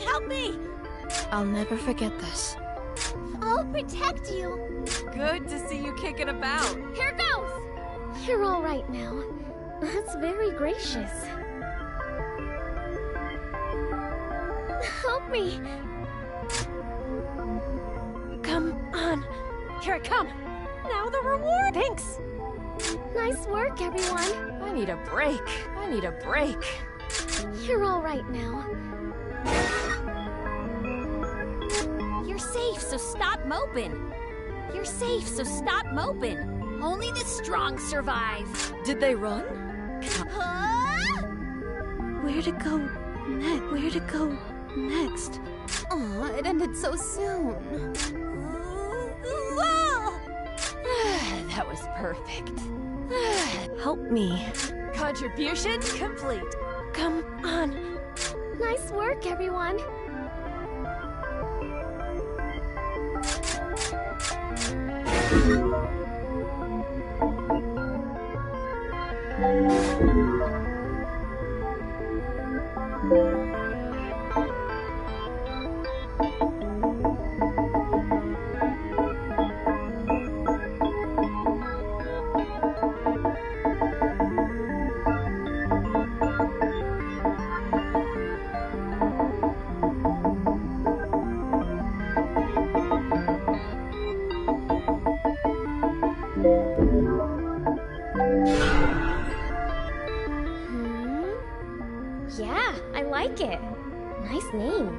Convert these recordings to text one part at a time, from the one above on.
Help me! I'll never forget this. I'll protect you. Good to see you kicking about. Here goes! You're all right now. That's very gracious. Help me! Come on. Here I come. Now the reward. Thanks. Nice work, everyone. I need a break. I need a break. You're all right now. You're safe, so stop moping. You're safe, so stop moping. Only the strong survive. Did they run? Where to go next? Where to go next? Oh, it ended so soon. That was perfect. Help me. Contribution complete. Come on. Nice work, everyone. Yeah, I like it. Nice name.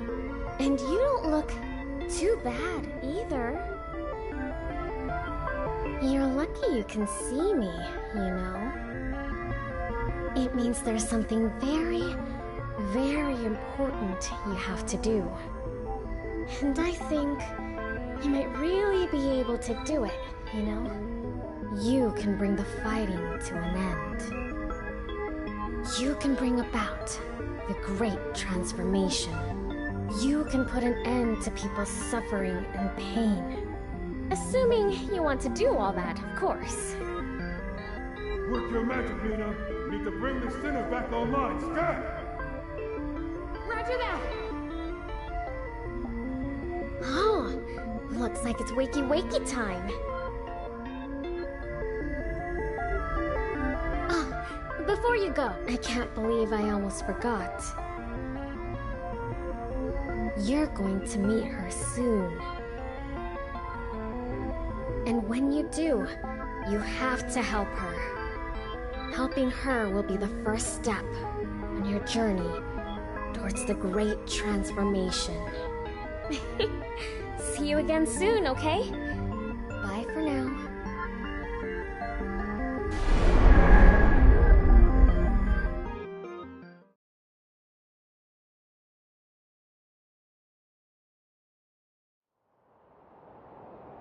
And you don't look too bad either. You're lucky you can see me, you know. It means there's something very, very important you have to do. And I think you might really be able to do it, you know? You can bring the fighting to an end. You can bring about the great transformation. You can put an end to people's suffering and pain. Assuming you want to do all that, of course. Work your magic, Mina. Need to bring the sinner back online. Scan! Roger that! Oh, looks like it's wakey-wakey time. Before you go, I can't believe I almost forgot. You're going to meet her soon. And when you do, you have to help her. Helping her will be the first step on your journey towards the great transformation. See you again soon, okay? Bye for now.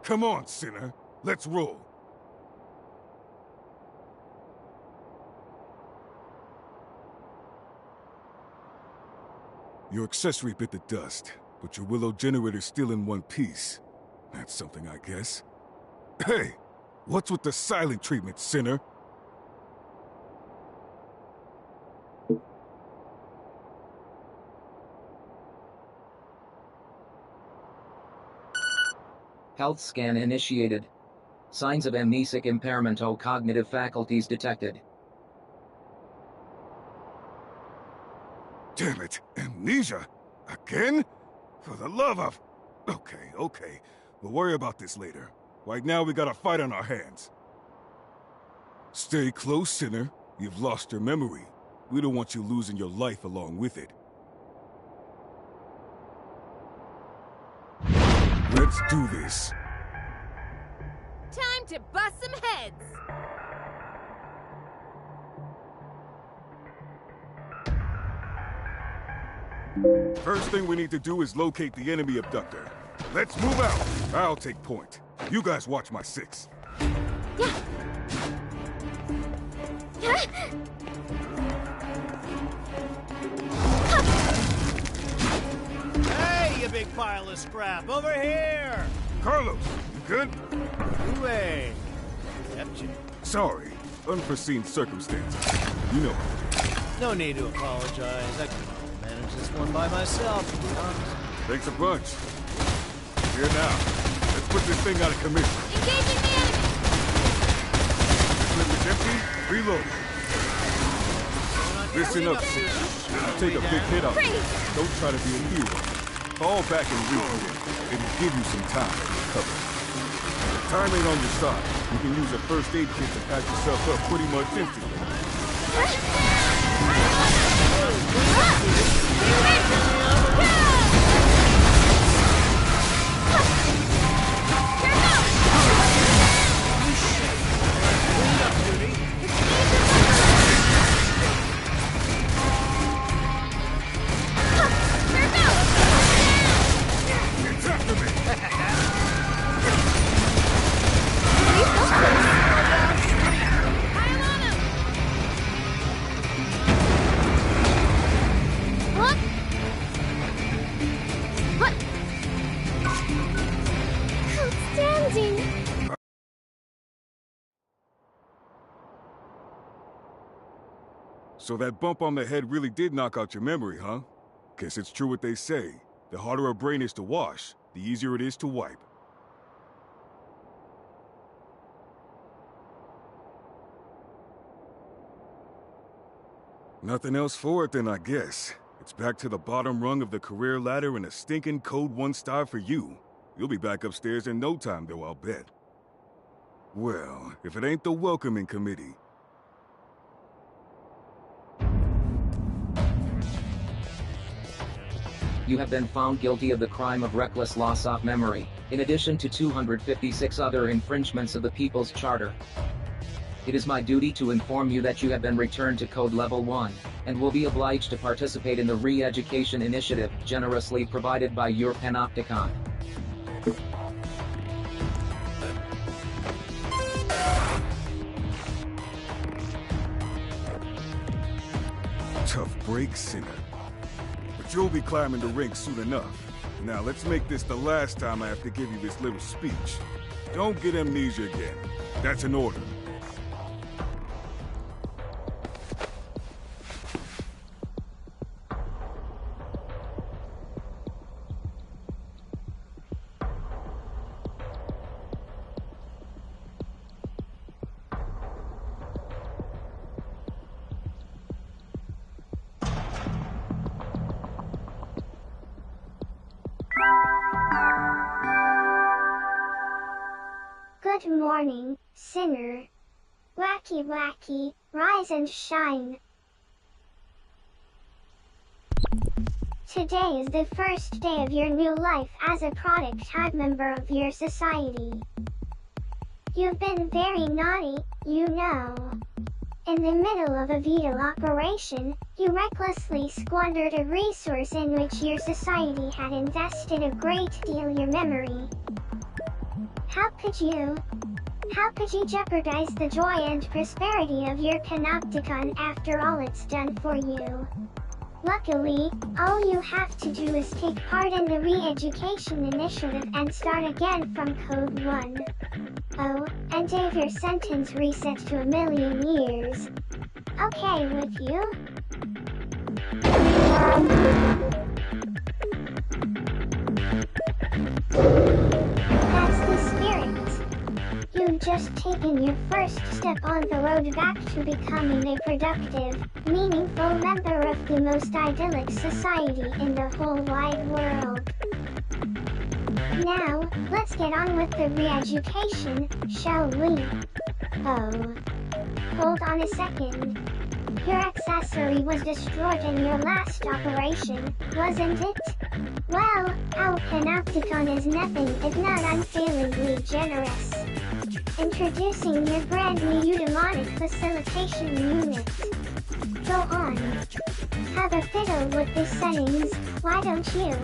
Come on, sinner. Let's roll. Your accessory bit the dust, but your Willow generator's still in one piece. That's something, I guess. Hey! What's with the silent treatment, sinner? Health scan initiated. Signs of amnesic impairment or cognitive faculties detected. Damn it! Amnesia? Again? For the love of... Okay. We'll worry about this later. Right now we got a fight on our hands. Stay close, sinner. You've lost your memory. We don't want you losing your life along with it. Let's do this. Time to bust some heads. First thing we need to do is locate the enemy abductor. Let's move out. I'll take point. You guys watch my six. Yeah. Hey, you big pile of scrap! Over here! Carlos, you good? Hooray! Kept you. Sorry. Unforeseen circumstances. You know. No need to apologize. I can manage this one by myself, to be honest. Thanks a bunch. Here now. Let's put this thing out of commission. Engaging the enemy. This clip is empty. Reload. Listen up, sis. I'll take a big hit out. Don't try to be a hero. Fall back and regroup. It'll give you some time to recover. Time ain't on your side. You can use a first aid kit to patch yourself up pretty much instantly. It's after me! Outstanding! So that bump on the head really did knock out your memory, huh? Guess it's true what they say. The harder a brain is to wash, the easier it is to wipe. Nothing else for it then, I guess. It's back to the bottom rung of the career ladder and a stinking Code 1 star for you. You'll be back upstairs in no time, though, I'll bet. Well, if it ain't the welcoming committee. You have been found guilty of the crime of reckless loss of memory, in addition to 256 other infringements of the People's Charter. It is my duty to inform you that you have been returned to Code Level 1, and will be obliged to participate in the re-education initiative generously provided by your Panopticon. Tough break, sinner. But you'll be climbing the ranks soon enough. Now let's make this the last time I have to give you this little speech. Don't get amnesia again. That's an order. Good morning, sinner. Wacky wacky, rise and shine. Today is the first day of your new life as a product-type member of your society. You've been very naughty, you know. In the middle of a vital operation, you recklessly squandered a resource in which your society had invested a great deal of your memory. How could you? How could you jeopardize the joy and prosperity of your Panopticon after all it's done for you? Luckily, all you have to do is take part in the re-education initiative and start again from Code 1. Oh, and have your sentence reset to 1,000,000 years. Okay with you? That's the spirit. You've just taken your first step on the road back to becoming a productive, meaningful member of the most idyllic society in the whole wide world. Now, let's get on with the re-education, shall we? Oh. Hold on a second. Your accessory was destroyed in your last operation, wasn't it? Well, our Panopticon is nothing if not unfailingly generous. Introducing your brand new eudaimonic facilitation unit. Go on. Have a fiddle with the settings, why don't you?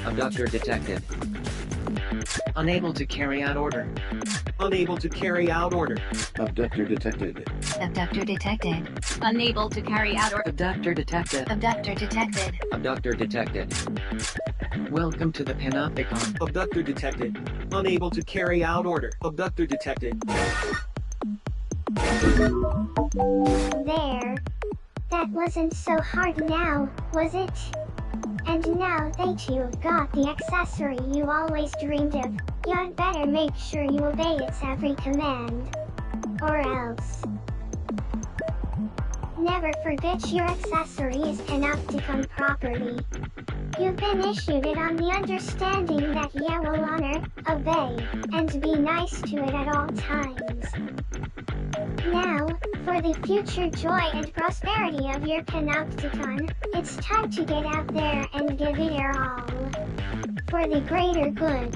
Abductor detected. Unable to carry out order. Unable to carry out order. Abductor detected. Abductor detected. Unable to carry out or Abductor detected. Abductor detected. Abductor detected. Welcome to the Panopticon. Abductor detected. Unable to carry out order. Abductor detected. There. That wasn't so hard now, was it? And now that you've got the accessory you always dreamed of, you'd better make sure you obey its every command. Or else. Never forget your accessory is Panopticon property. You've been issued it on the understanding that you will honor, obey, and be nice to it at all times. Now, for the future joy and prosperity of your Panopticon, it's time to get out there and give it your all. For the greater good.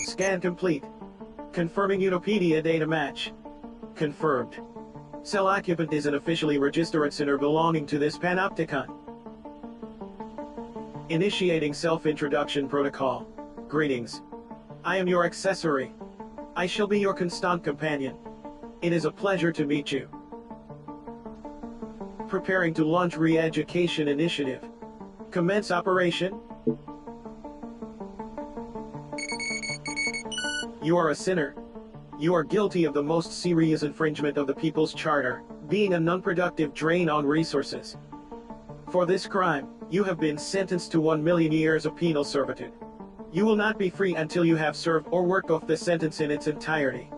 Scan complete. Confirming Unipedia data match. Confirmed. Cell occupant is an officially registered sinner belonging to this panopticon. Initiating self-introduction protocol. Greetings. I am your accessory. I shall be your constant companion. It is a pleasure to meet you. Preparing to launch re-education initiative. Commence operation. You are a sinner. You are guilty of the most serious infringement of the People's Charter, being a non-productive drain on resources. For this crime, you have been sentenced to 1 million years of penal servitude. You will not be free until you have served or worked off the sentence in its entirety.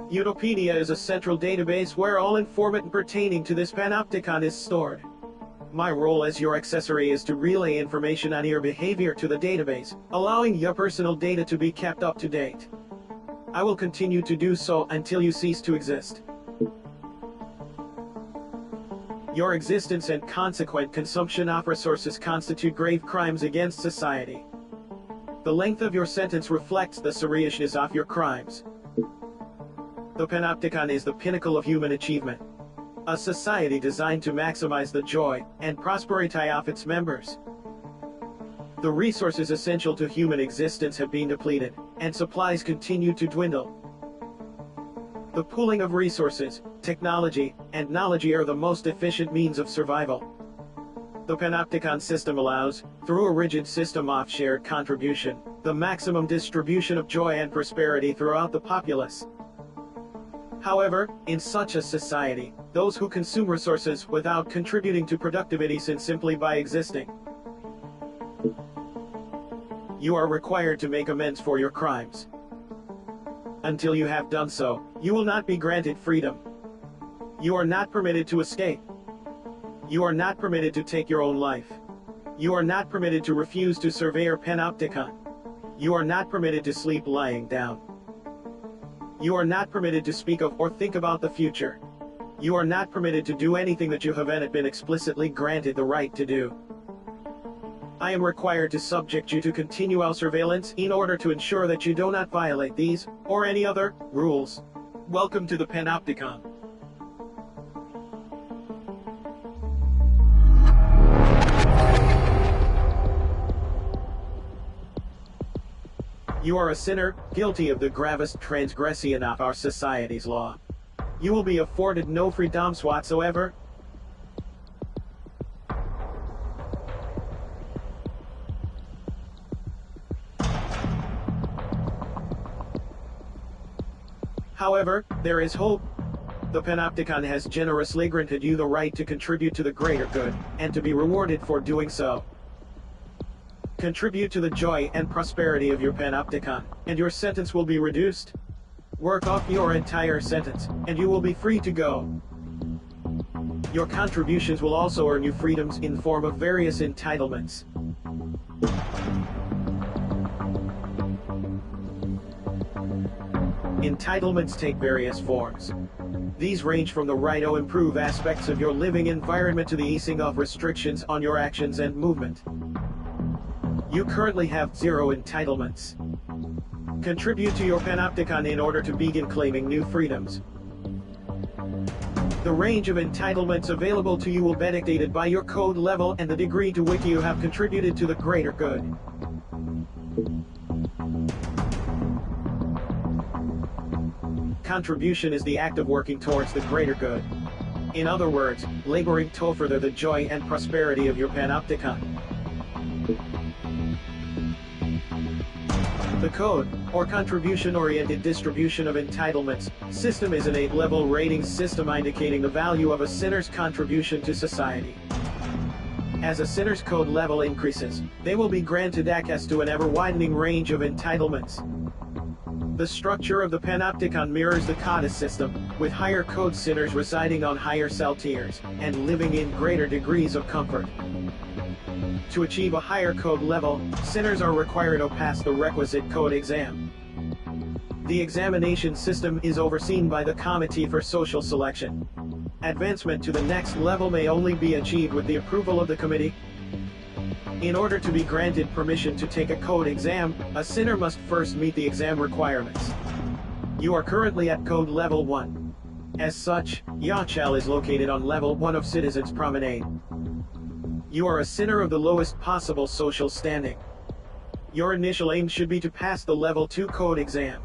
Utopedia is a central database where all information pertaining to this panopticon is stored. My role as your accessory is to relay information on your behavior to the database, allowing your personal data to be kept up to date. I will continue to do so until you cease to exist. Your existence and consequent consumption of resources constitute grave crimes against society. The length of your sentence reflects the seriousness of your crimes. The panopticon is the pinnacle of human achievement. A society designed to maximize the joy and prosperity of its members. The resources essential to human existence have been depleted, and supplies continue to dwindle. The pooling of resources, technology, and knowledge are the most efficient means of survival. The panopticon system allows, through a rigid system of shared contribution, the maximum distribution of joy and prosperity throughout the populace. However, in such a society, those who consume resources without contributing to productivity sin simply by existing. You are required to make amends for your crimes. Until you have done so, you will not be granted freedom. You are not permitted to escape. You are not permitted to take your own life. You are not permitted to refuse to survey your panopticon. You are not permitted to sleep lying down. You are not permitted to speak of or think about the future. You are not permitted to do anything that you haven't been explicitly granted the right to do. I am required to subject you to continual surveillance in order to ensure that you do not violate these, or any other, rules. Welcome to the panopticon. You are a sinner, guilty of the gravest transgression of our society's law. You will be afforded no freedoms whatsoever. However, there is hope. The panopticon has generously granted you the right to contribute to the greater good, and to be rewarded for doing so. Contribute to the joy and prosperity of your panopticon, and your sentence will be reduced. Work off your entire sentence, and you will be free to go. Your contributions will also earn you freedoms in the form of various entitlements. Entitlements take various forms. These range from the right to improve aspects of your living environment to the easing of restrictions on your actions and movement. You currently have 0 entitlements. Contribute to your panopticon in order to begin claiming new freedoms. The range of entitlements available to you will be dictated by your code level and the degree to which you have contributed to the greater good. Contribution is the act of working towards the greater good. In other words, laboring to further the joy and prosperity of your panopticon. The code, or contribution-oriented distribution of entitlements, system is an 8-level rating system indicating the value of a sinner's contribution to society. As a sinner's code level increases, they will be granted access to an ever-widening range of entitlements. The structure of the panopticon mirrors the codice system, with higher code sinners residing on higher cell tiers, and living in greater degrees of comfort. To achieve a higher code level, sinners are required to pass the requisite code exam. The examination system is overseen by the Committee for Social Selection. Advancement to the next level may only be achieved with the approval of the committee. In order to be granted permission to take a code exam, a sinner must first meet the exam requirements. You are currently at code level 1. As such, Yachal is located on level 1 of Citizens Promenade. You are a sinner of the lowest possible social standing. Your initial aim should be to pass the level 2 code exam.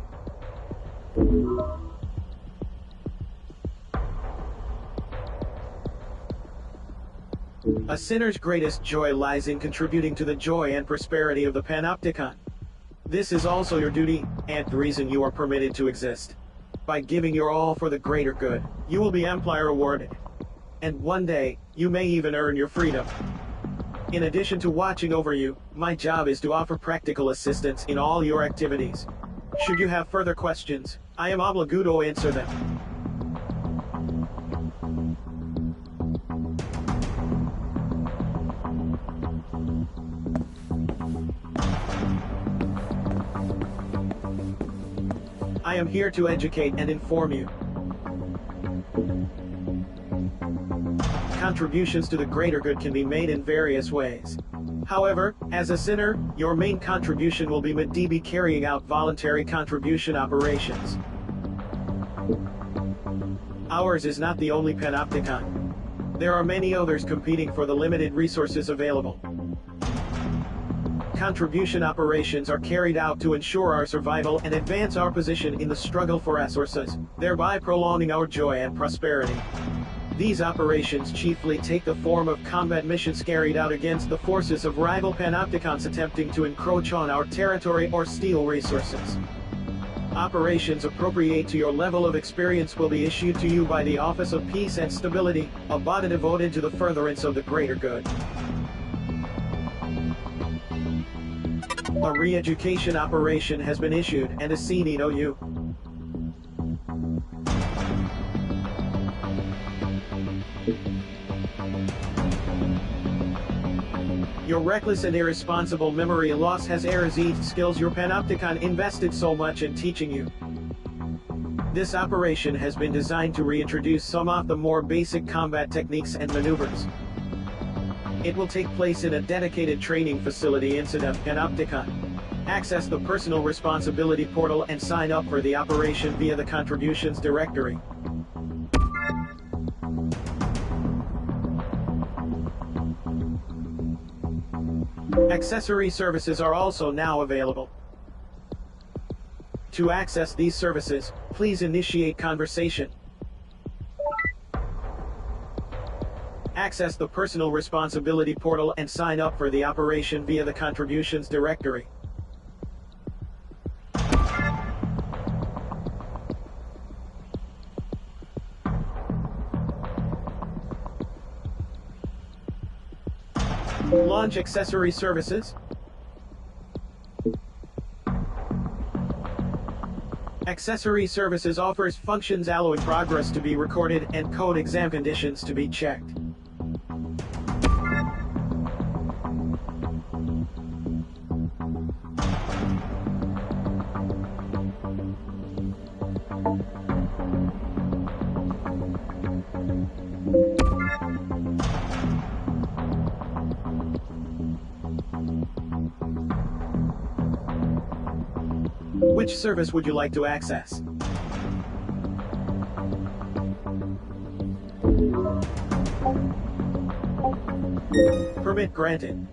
A sinner's greatest joy lies in contributing to the joy and prosperity of the Panopticon. This is also your duty, and the reason you are permitted to exist. By giving your all for the greater good, you will be amply rewarded. And one day, you may even earn your freedom. In addition to watching over you, my job is to offer practical assistance in all your activities. Should you have further questions, I am obliged to answer them. I am here to educate and inform you. Contributions to the greater good can be made in various ways. However, as a sinner, your main contribution will be made by carrying out voluntary contribution operations. Ours is not the only Panopticon. There are many others competing for the limited resources available. Contribution operations are carried out to ensure our survival and advance our position in the struggle for resources, thereby prolonging our joy and prosperity. These operations chiefly take the form of combat missions carried out against the forces of rival Panopticons attempting to encroach on our territory or steal resources. Operations appropriate to your level of experience will be issued to you by the Office of Peace and Stability, a body devoted to the furtherance of the greater good. A re-education operation has been issued and is seen in OU. Your reckless and irresponsible memory loss has erased skills your Panopticon invested so much in teaching you. This operation has been designed to reintroduce some of the more basic combat techniques and maneuvers. It will take place in a dedicated training facility inside Panopticon. Access the Personal Responsibility portal and sign up for the operation via the Contributions directory. Accessory services are also now available. To access these services, please initiate conversation. Access the Personal Responsibility portal and sign up for the operation via the Contributions directory. Launch accessory services. Accessory services offers functions allowing progress to be recorded and code exam conditions to be checked. Which service would you like to access? Permit granted.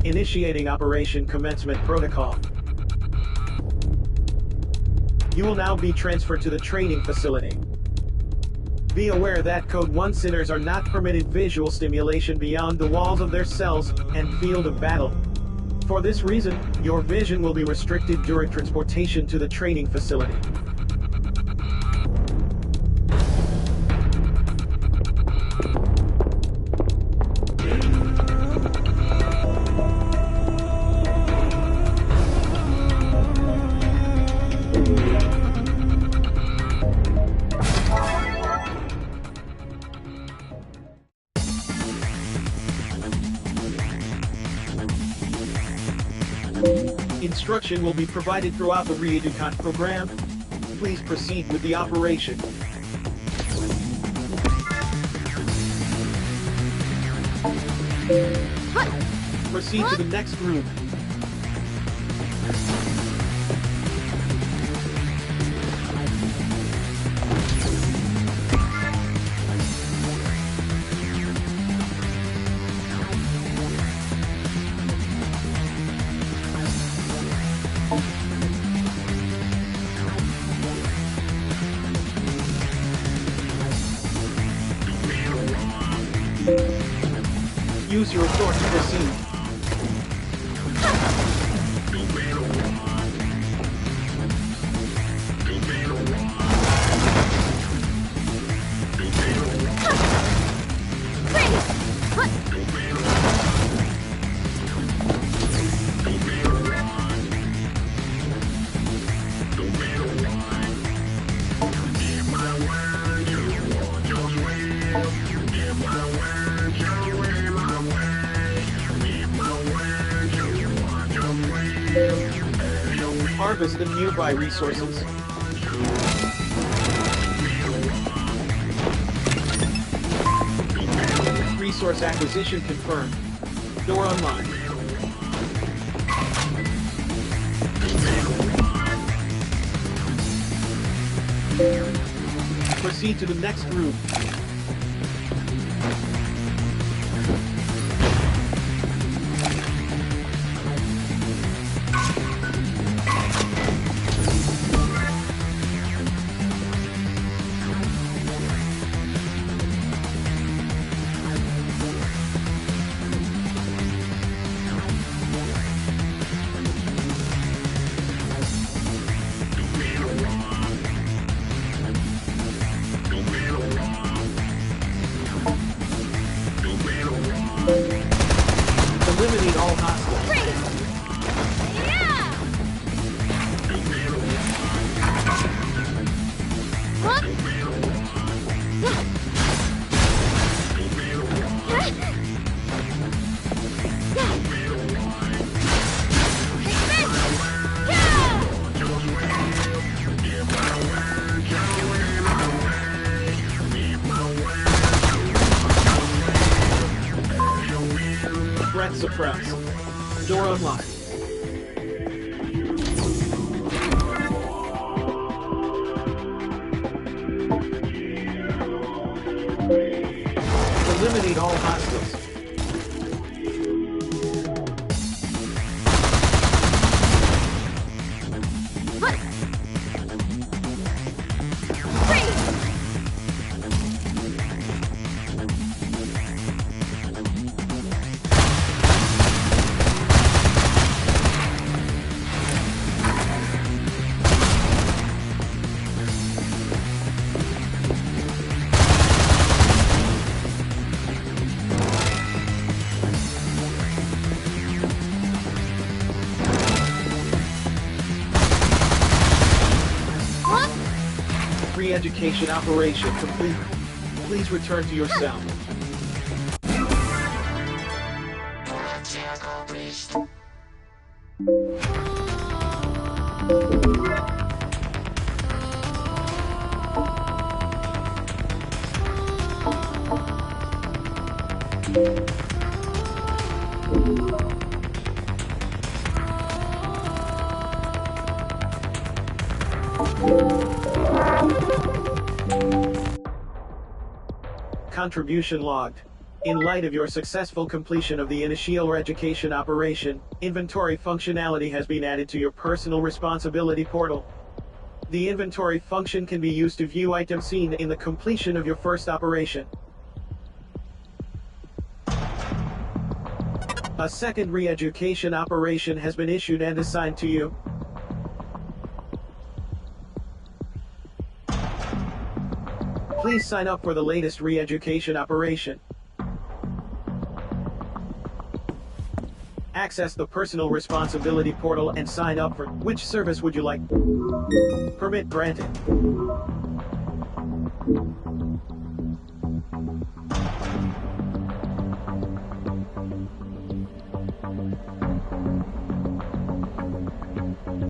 Initiating Operation Commencement Protocol. You will now be transferred to the training facility. Be aware that Code 1 sinners are not permitted visual stimulation beyond the walls of their cells and field of battle. For this reason, your vision will be restricted during transportation to the training facility. Instruction will be provided throughout the re-educate program. Please proceed with the operation. Proceed to the next room. Use your sword to proceed. Harvest the nearby resources. Resource acquisition confirmed. Door online. Proceed to the next room. Eliminate all hostiles. Threat suppressed. Door unlocked. Eliminate all hostiles. Re-education operation complete. Please return to your cell. Contribution logged. In light of your successful completion of the initial education operation, inventory functionality has been added to your personal responsibility portal. The inventory function can be used to view items seen in the completion of your first operation. A second re-education operation has been issued and assigned to you. Please sign up for the latest re-education operation. Access the personal responsibility portal and sign up for which service would you like? Permit granted.